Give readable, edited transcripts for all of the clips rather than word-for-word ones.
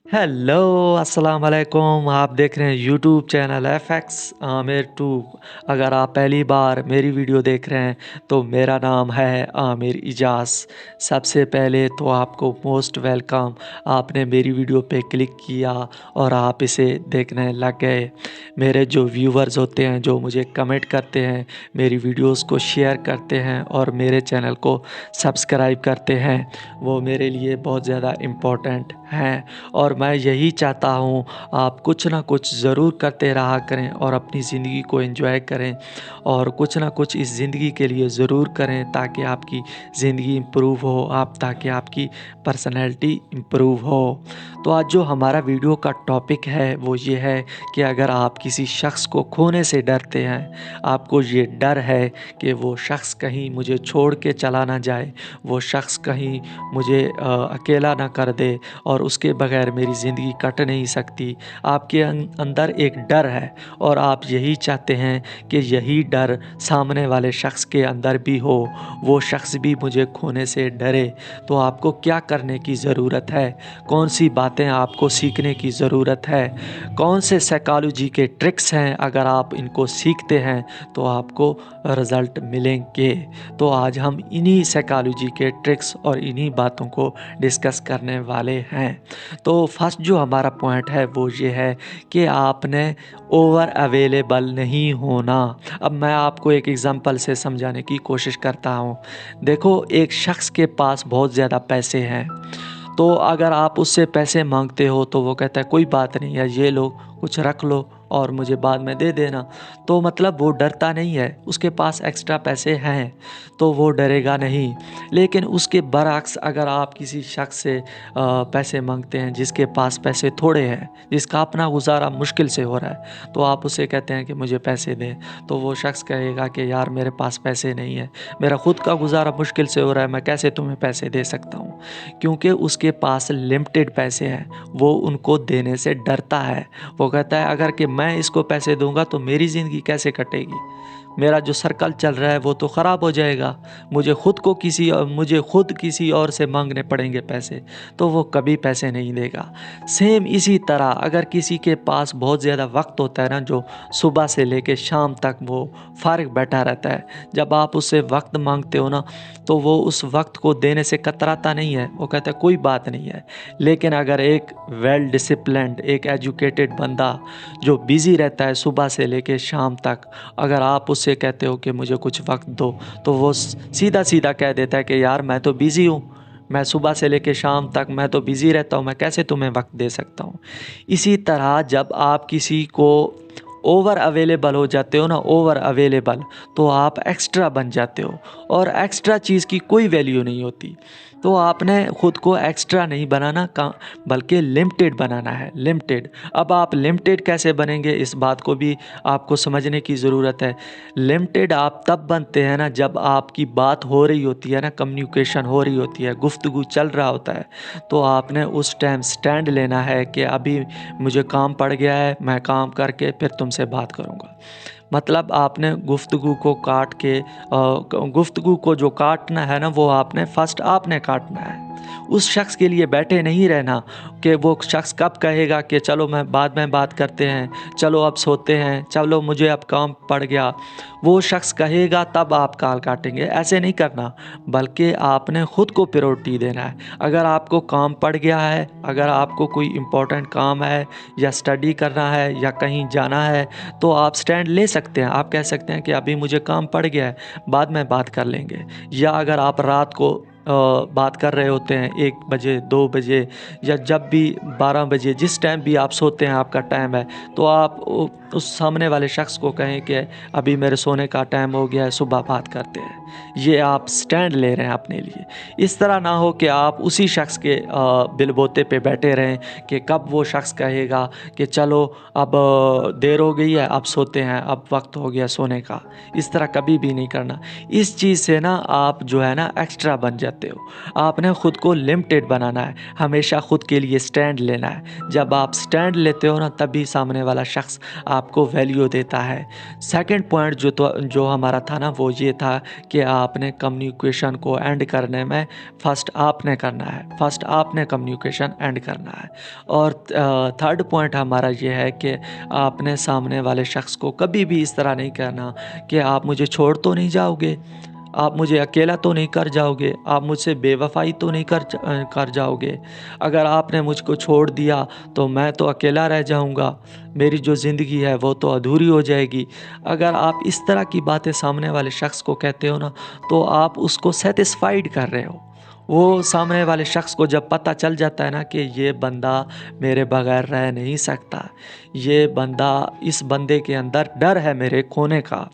Hello, अस्सलाम वालेकुम। आप देख रहे हैं YouTube channel FX Aamir tube. अगर आप पहली बार मेरी वीडियो देख रहे हैं तो मेरा नाम है आमिर इजाज़। सबसे पहले तो आपको मोस्ट वेलकम। आपने मेरी वीडियो पे क्लिक किया और आप इसे देखने लग गए। मेरे जो व्यूवर्स होते हैं, जो मुझे कमेंट करते हैं, मेरी वीडियोस को शेयर करते हैं और मेरे चैनल को सब्सक्राइब करते हैं, वो मेरे लिए बहुत ज़्यादा इम्पोर्टेंट हैं। और मैं यही चाहता हूँ आप कुछ ना कुछ ज़रूर करते रहा करें और अपनी ज़िंदगी को एंजॉय करें और कुछ ना कुछ इस ज़िंदगी के लिए ज़रूर करें ताकि आपकी ज़िंदगी इम्प्रूव हो, ताकि आपकी पर्सनैलिटी इम्प्रूव हो। तो आज जो हमारा वीडियो का टॉपिक है वो ये है कि अगर आप किसी शख्स को खोने से डरते हैं, आपको ये डर है कि वो शख्स कहीं मुझे छोड़ के चला ना जाए, वो शख्स कहीं मुझे अकेला ना कर दे और उसके बगैर मेरी ज़िंदगी कट नहीं सकती। आपके अंदर एक डर है और आप यही चाहते हैं कि यही डर सामने वाले शख्स के अंदर भी हो, वो शख्स भी मुझे खोने से डरे। तो आपको क्या करने की ज़रूरत है? कौन सी बातें आपको सीखने की ज़रूरत है? कौन से साइकोलॉजी के ट्रिक्स हैं, अगर आप इनको सीखते हैं तो आपको रिज़ल्ट मिलेंगे। तो आज हम इन्हीं साइकोलॉजी के ट्रिक्स और इन्हीं बातों को डिस्कस करने वाले हैं। तो फर्स्ट जो हमारा पॉइंट है वो ये है कि आपने ओवर अवेलेबल नहीं होना। अब मैं आपको एक एग्ज़ाम्पल से समझाने की कोशिश करता हूँ। देखो, एक शख्स के पास बहुत ज़्यादा पैसे हैं, तो अगर आप उससे पैसे मांगते हो तो वो कहता है कोई बात नहीं है, ये लो, कुछ रख लो और मुझे बाद में दे देना। तो मतलब वो डरता नहीं है, उसके पास एक्स्ट्रा पैसे हैं तो वो डरेगा नहीं। लेकिन उसके बरअक्स अगर आप किसी शख्स से पैसे मांगते हैं जिसके पास पैसे थोड़े हैं, जिसका अपना गुजारा मुश्किल से हो रहा है, तो आप उसे कहते हैं कि मुझे पैसे दें, तो वो शख्स कहेगा कि यार मेरे पास पैसे नहीं है, मेरा ख़ुद का गुजारा मुश्किल से हो रहा है, मैं कैसे तुम्हें पैसे दे सकता हूँ। क्योंकि उसके पास लिमिटेड पैसे हैं, वो उनको देने से डरता है। वो कहता है अगर कि मैं इसको पैसे दूंगा तो मेरी ज़िंदगी कैसे कटेगी, मेरा जो सर्कल चल रहा है वो तो ख़राब हो जाएगा, मुझे खुद किसी और से मांगने पड़ेंगे पैसे, तो वो कभी पैसे नहीं देगा। सेम इसी तरह अगर किसी के पास बहुत ज़्यादा वक्त होता है ना, जो सुबह से लेके शाम तक वो फ़ारिग बैठा रहता है, जब आप उससे वक्त मांगते हो ना तो वो उस वक्त को देने से कतराता नहीं है, वो कहता है कोई बात नहीं है। लेकिन अगर एक वेल डिसिप्लिन्ड, एक एजुकेटेड बंदा जो बिज़ी रहता है सुबह से लेके शाम तक, अगर आप उससे कहते हो कि मुझे कुछ वक्त दो, तो वो सीधा सीधा कह देता है कि यार मैं तो बिज़ी हूँ, मैं सुबह से लेके शाम तक मैं तो बिज़ी रहता हूँ, मैं कैसे तुम्हें वक्त दे सकता हूँ। इसी तरह जब आप किसी को ओवर अवेलेबल हो जाते हो ना, ओवर अवेलेबल, तो आप एक्स्ट्रा बन जाते हो और एक्स्ट्रा चीज़ की कोई वैल्यू नहीं होती। तो आपने ख़ुद को एक्स्ट्रा नहीं बनाना का, बल्कि लिमिटेड बनाना है, लिमिटेड। अब आप लिमिटेड कैसे बनेंगे, इस बात को भी आपको समझने की ज़रूरत है। लिमिटेड आप तब बनते हैं ना जब आपकी बात हो रही होती है ना, कम्युनिकेशन हो रही होती है, गुफ्तगू चल रहा होता है, तो आपने उस टाइम स्टैंड लेना है कि अभी मुझे काम पड़ गया है, मैं काम करके फिर तुमसे बात करूँगा। मतलब आपने गुफ्तगू को काट के गुफ्तगू को जो काटना है ना, वो आपने फर्स्ट आपने काटना है। उस शख्स के लिए बैठे नहीं रहना कि वो शख्स कब कहेगा कि चलो मैं बाद में बात करते हैं, चलो अब सोते हैं, चलो मुझे अब काम पड़ गया, वो शख्स कहेगा तब आप कॉल काटेंगे। ऐसे नहीं करना, बल्कि आपने ख़ुद को प्रायोरिटी देना है। अगर आपको काम पड़ गया है, अगर आपको कोई इम्पोर्टेंट काम है या स्टडी करना है या कहीं जाना है, तो आप स्टैंड ले सकते हैं। आप कह सकते हैं कि अभी मुझे काम पड़ गया है, बाद में बात कर लेंगे। या अगर आप रात को बात कर रहे होते हैं 1 बजे, 2 बजे या जब भी 12 बजे, जिस टाइम भी आप सोते हैं आपका टाइम है, तो आप उस सामने वाले शख्स को कहें कि अभी मेरे सोने का टाइम हो गया है, सुबह बात करते हैं। ये आप स्टैंड ले रहे हैं अपने लिए। इस तरह ना हो कि आप उसी शख्स के बिलबोते पे बैठे रहें कि कब वो शख्स कहेगा कि चलो अब देर हो गई है, अब सोते हैं, अब वक्त हो गया सोने का। इस तरह कभी भी नहीं करना। इस चीज़ से ना आप जो है ना एक्स्ट्रा बन जाते जाते हो। आपने ख़ुद को लिमिटेड बनाना है, हमेशा ख़ुद के लिए स्टैंड लेना है। जब आप स्टैंड लेते हो ना, तभी सामने वाला शख्स आपको वैल्यू देता है। सेकंड पॉइंट जो हमारा था ना, वो ये था कि आपने कम्युनिकेशन को एंड करने में फ़र्स्ट आपने करना है, फ़र्स्ट आपने कम्युनिकेशन एंड करना है। और थर्ड पॉइंट हमारा ये है कि आपने सामने वाले शख्स को कभी भी इस तरह नहीं कहना कि आप मुझे छोड़ तो नहीं जाओगे, आप मुझे अकेला तो नहीं कर जाओगे, आप मुझसे बेवफ़ाई तो नहीं कर जाओगे। अगर आपने मुझको छोड़ दिया तो मैं तो अकेला रह जाऊँगा, मेरी जो ज़िंदगी है वो तो अधूरी हो जाएगी। अगर आप इस तरह की बातें सामने वाले शख्स को कहते हो ना, तो आप उसको सैटिस्फाइड कर रहे हो। वो सामने वाले शख्स को जब पता चल जाता है ना कि ये बंदा मेरे बगैर रह नहीं सकता, ये बंदा, इस बंदे के अंदर डर है मेरे खोने का,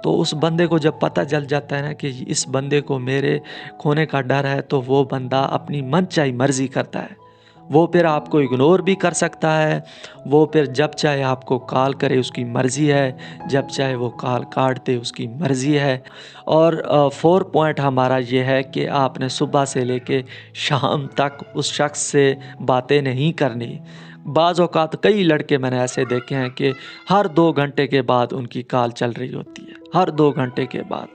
तो उस बंदे को जब पता चल जाता है ना कि इस बंदे को मेरे खोने का डर है, तो वो बंदा अपनी मनचाही मर्ज़ी करता है। वो फिर आपको इग्नोर भी कर सकता है, वो फिर जब चाहे आपको कॉल करे उसकी मर्ज़ी है, जब चाहे वो कॉल काट दे उसकी मर्ज़ी है। और 4 पॉइंट हमारा ये है कि आपने सुबह से लेके शाम तक उस शख्स से बातें नहीं करनी। बाज़ औक़ात कई लड़के मैंने ऐसे देखे हैं कि हर 2 घंटे के बाद उनकी कॉल चल रही होती है, हर 2 घंटे के बाद।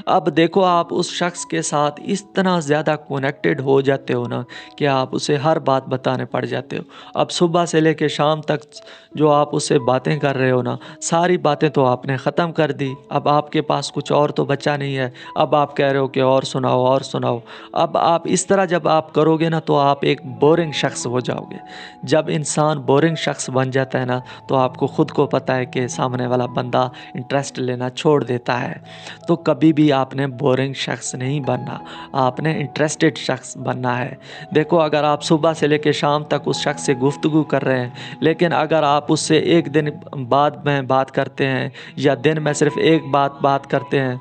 अब देखो, आप उस शख्स के साथ इतना ज़्यादा कनेक्टेड हो जाते हो ना कि आप उसे हर बात बताने पड़ जाते हो। अब सुबह से लेके शाम तक जो आप उससे बातें कर रहे हो ना, सारी बातें तो आपने ख़त्म कर दी। अब आपके पास कुछ और तो बचा नहीं है। अब आप कह रहे हो कि और सुनाओ, और सुनाओ। अब आप इस तरह जब आप करोगे ना, तो आप एक बोरिंग शख्स हो जाओगे। जब इंसान बोरिंग शख्स बन जाता है ना, तो आपको ख़ुद को पता है कि सामने वाला बंदा इंटरेस्ट लेना छोड़ देता है। तो कभी भी आपने बोरिंग शख्स नहीं बनना, आपने इंटरेस्टेड शख्स बनना है। देखो, अगर आप सुबह से लेकर शाम तक उस शख्स से गुफ्तगू कर रहे हैं, लेकिन अगर आप उससे एक दिन बाद में बात करते हैं या दिन में सिर्फ एक बात करते हैं,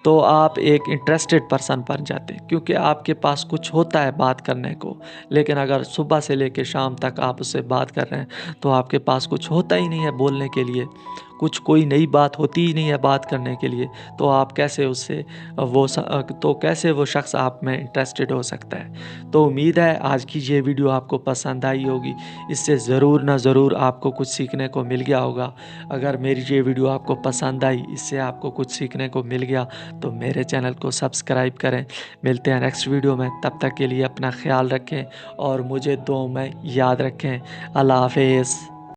तो आप एक इंटरेस्टेड पर्सन बन जाते हैं, क्योंकि आपके पास कुछ होता है बात करने को। लेकिन अगर सुबह से लेकर शाम तक आप उससे बात कर रहे हैं, तो आपके पास कुछ होता ही नहीं है बोलने के लिए, कोई नई बात होती ही नहीं है बात करने के लिए, तो आप कैसे उससे कैसे वो शख्स आप में इंटरेस्टेड हो सकता है। तो उम्मीद है आज की ये वीडियो आपको पसंद आई होगी, इससे ज़रूर ना ज़रूर आपको कुछ सीखने को मिल गया होगा। अगर मेरी ये वीडियो आपको पसंद आई, इससे आपको कुछ सीखने को मिल गया, तो मेरे चैनल को सब्सक्राइब करें। मिलते हैं नेक्स्ट वीडियो में, तब तक के लिए अपना ख्याल रखें और मुझे दुआ में याद रखें। अल्लाह हाफ़िज़।